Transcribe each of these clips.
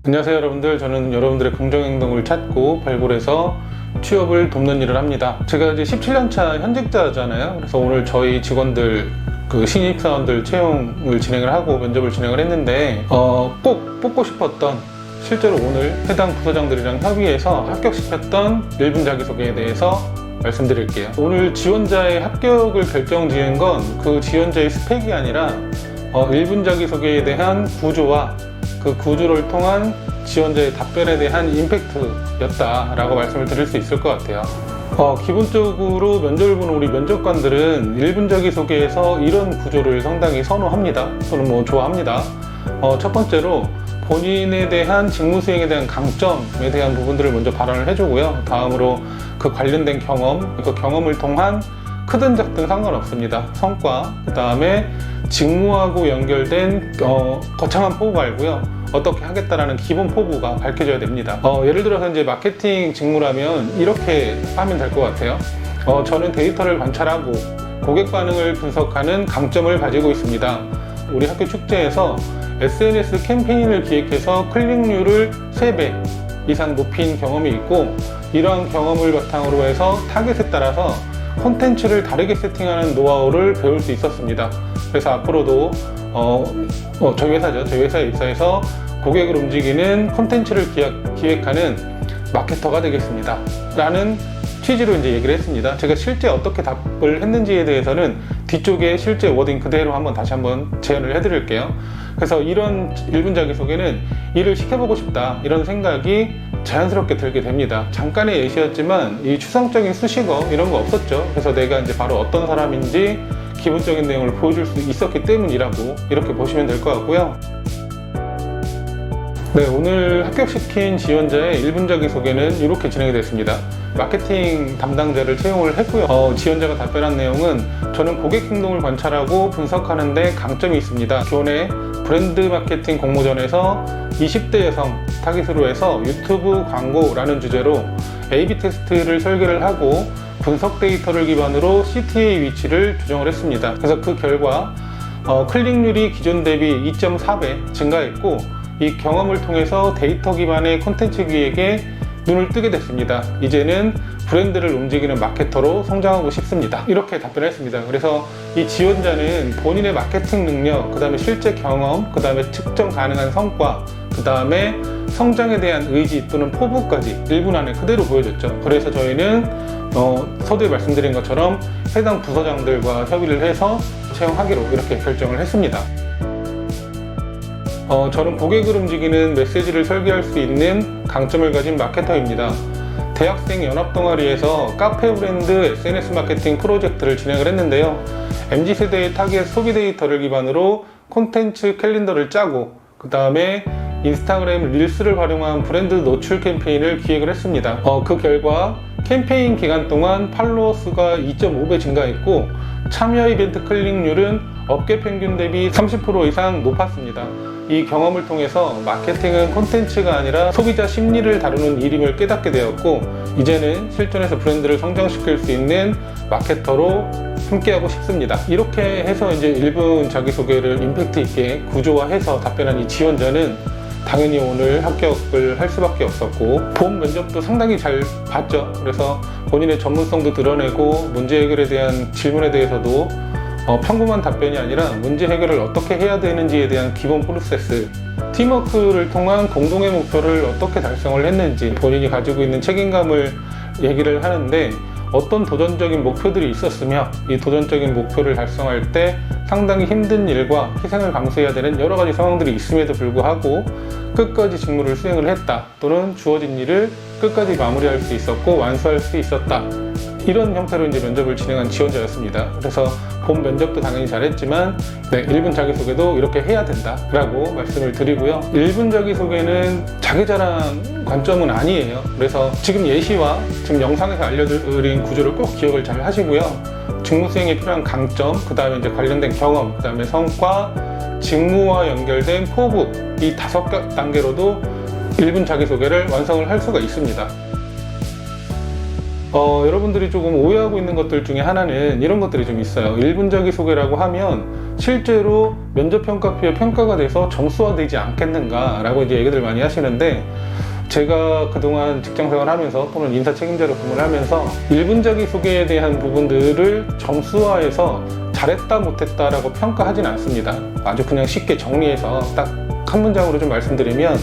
안녕하세요 여러분들. 저는 여러분들의 긍정행동을 찾고 발굴해서 취업을 돕는 일을 합니다. 제가 이제 17년차 현직자잖아요. 그래서 오늘 저희 직원들 신입사원들 채용을 진행을 하고 면접을 진행을 했는데 꼭 뽑고 싶었던, 실제로 오늘 해당 부서장들이랑 협의해서 합격시켰던 1분 자기소개에 대해서 말씀드릴게요. 오늘 지원자의 합격을 결정지은 건 그 지원자의 스펙이 아니라 1분 자기소개에 대한 구조와 그 구조를 통한 지원자의 답변에 대한 임팩트였다라고 말씀을 드릴 수 있을 것 같아요. 기본적으로 면접을 보는 우리 면접관들은 1분 자기소개에서 이런 구조를 상당히 선호합니다. 또는 좋아합니다. 첫 번째로 본인에 대한 직무 수행에 대한 강점에 대한 부분들을 먼저 발언을 해주고요. 다음으로 그 관련된 경험, 그 경험을 통한 크든 작든 상관없습니다. 성과, 그 다음에 직무하고 연결된 거창한 포부 말고요. 어떻게 하겠다라는 기본 포부가 밝혀져야 됩니다. 예를 들어서 이제 마케팅 직무라면 이렇게 하면 될 것 같아요. 저는 데이터를 관찰하고 고객 반응을 분석하는 강점을 가지고 있습니다. 우리 학교 축제에서 SNS 캠페인을 기획해서 클릭률을 3배 이상 높인 경험이 있고, 이러한 경험을 바탕으로 해서 타겟에 따라서 콘텐츠를 다르게 세팅하는 노하우를 배울 수 있었습니다. 그래서 앞으로도 저희 회사에 입사해서 고객을 움직이는 콘텐츠를 기획하는 마케터가 되겠습니다 라는 취지로 이제 얘기를 했습니다. 제가 실제 어떻게 답을 했는지에 대해서는 뒤쪽에 실제 워딩 그대로 다시 한번 재현을 해드릴게요. 그래서 이런 1분 자기소개는 일을 시켜보고 싶다, 이런 생각이 자연스럽게 들게 됩니다. 잠깐의 예시였지만 이 추상적인 수식어 이런 거 없었죠. 그래서 내가 이제 바로 어떤 사람인지 기본적인 내용을 보여줄 수 있었기 때문이라고 이렇게 보시면 될 것 같고요. 네, 오늘 합격시킨 지원자의 1분 자기소개는 이렇게 진행이 됐습니다. 마케팅 담당자를 채용을 했고요. 지원자가 답변한 내용은 저는 고객 행동을 관찰하고 분석하는 데 강점이 있습니다. 교내 브랜드 마케팅 공모전에서 20대 여성 타깃으로 해서 유튜브 광고라는 주제로 A/B 테스트를 설계를 하고 분석 데이터를 기반으로 CTA 위치를 조정을 했습니다. 그래서 그 결과 클릭률이 기존 대비 2.4배 증가했고, 이 경험을 통해서 데이터 기반의 콘텐츠 기획에 눈을 뜨게 됐습니다. 이제는 브랜드를 움직이는 마케터로 성장하고 싶습니다. 이렇게 답변했습니다. 그래서 이 지원자는 본인의 마케팅 능력, 그 다음에 실제 경험, 그 다음에 측정 가능한 성과, 그 다음에 성장에 대한 의지 또는 포부까지 1분 안에 그대로 보여줬죠. 그래서 저희는 서두에 말씀드린 것처럼 해당 부서장들과 협의를 해서 채용하기로 이렇게 결정을 했습니다. 저는 고객을 움직이는 메시지를 설계할 수 있는 강점을 가진 마케터입니다. 대학생 연합동아리에서 카페 브랜드 SNS 마케팅 프로젝트를 진행을 했는데요. MZ세대의 타겟 소비 데이터를 기반으로 콘텐츠 캘린더를 짜고, 그 다음에 인스타그램 릴스를 활용한 브랜드 노출 캠페인을 기획을 했습니다. 그 결과 캠페인 기간 동안 팔로워 수가 2.5배 증가했고, 참여 이벤트 클릭률은 업계 평균 대비 30% 이상 높았습니다. 이 경험을 통해서 마케팅은 콘텐츠가 아니라 소비자 심리를 다루는 일임을 깨닫게 되었고, 이제는 실전에서 브랜드를 성장시킬 수 있는 마케터로 함께하고 싶습니다. 이렇게 해서 이제 1분 자기소개를 임팩트 있게 구조화해서 답변한 이 지원자는 당연히 오늘 합격을 할 수밖에 없었고, 본 면접도 상당히 잘 봤죠. 그래서 본인의 전문성도 드러내고, 문제 해결에 대한 질문에 대해서도 평범한 답변이 아니라 문제 해결을 어떻게 해야 되는지에 대한 기본 프로세스, 팀워크를 통한 공동의 목표를 어떻게 달성을 했는지 본인이 가지고 있는 책임감을 얘기를 하는데, 어떤 도전적인 목표들이 있었으며 이 도전적인 목표를 달성할 때 상당히 힘든 일과 희생을 감수해야 되는 여러 가지 상황들이 있음에도 불구하고 끝까지 직무를 수행을 했다, 또는 주어진 일을 끝까지 마무리할 수 있었고 완수할 수 있었다, 이런 형태로 이제 면접을 진행한 지원자였습니다. 그래서 본 면접도 당연히 잘했지만 1분 자기소개도 이렇게 해야 된다라고 말씀을 드리고요. 1분 자기소개는 자기 자랑 관점은 아니에요. 그래서 지금 예시와 지금 영상에서 알려드린 구조를 꼭 기억을 잘 하시고요. 직무 수행에 필요한 강점, 그 다음에 이제 관련된 경험, 그 다음에 성과, 직무와 연결된 포부, 이 5단계로도 1분 자기소개를 완성을 할 수가 있습니다. 여러분들이 조금 오해하고 있는 것들 중에 하나는 이런 것들이 좀 있어요. 1분 자기소개라고 하면 실제로 면접평가표에 평가가 돼서 점수화되지 않겠는가 라고 이제 얘기들 많이 하시는데, 제가 그동안 직장생활 하면서 또는 인사 책임자로 근무를 하면서 1분 자기소개에 대한 부분들을 점수화해서 잘했다 못했다 라고 평가하진 않습니다. 아주 그냥 쉽게 정리해서 딱 한 문장으로 좀 말씀드리면,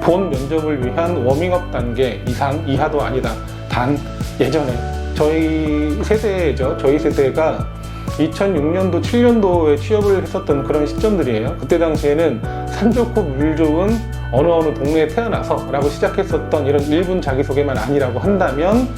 본 면접을 위한 워밍업 단계 이상 이하도 아니다. 단 예전에 저희 세대죠. 저희 세대가 2006년도 7년도에 취업을 했었던 그런 시점들이에요. 그때 당시에는 산 좋고 물 좋은 어느 동네에 태어나서 라고 시작했었던 이런 1분 자기소개만 아니라고 한다면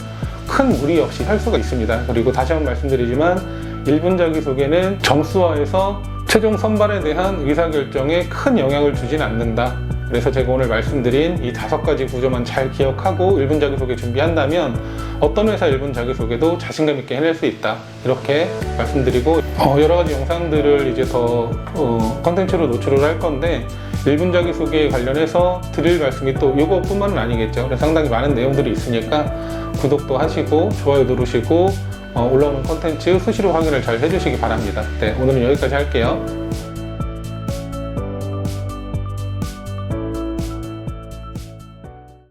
큰 무리 없이 할 수가 있습니다. 그리고 다시 한번 말씀드리지만 1분 자기소개는 점수화해서 최종 선발에 대한 의사결정에 큰 영향을 주진 않는다. 그래서 제가 오늘 말씀드린 이 5가지 구조만 잘 기억하고 1분 자기소개 준비한다면 어떤 회사 1분 자기소개도 자신감 있게 해낼 수 있다. 이렇게 말씀드리고, 여러 가지 영상들을 이제 더 컨텐츠로 노출을 할 건데, 1분 자기소개에 관련해서 드릴 말씀이 또 이것뿐만은 아니겠죠. 그래서 상당히 많은 내용들이 있으니까 구독도 하시고 좋아요 누르시고 올라오는 컨텐츠 수시로 확인을 잘 해주시기 바랍니다. 네, 오늘은 여기까지 할게요.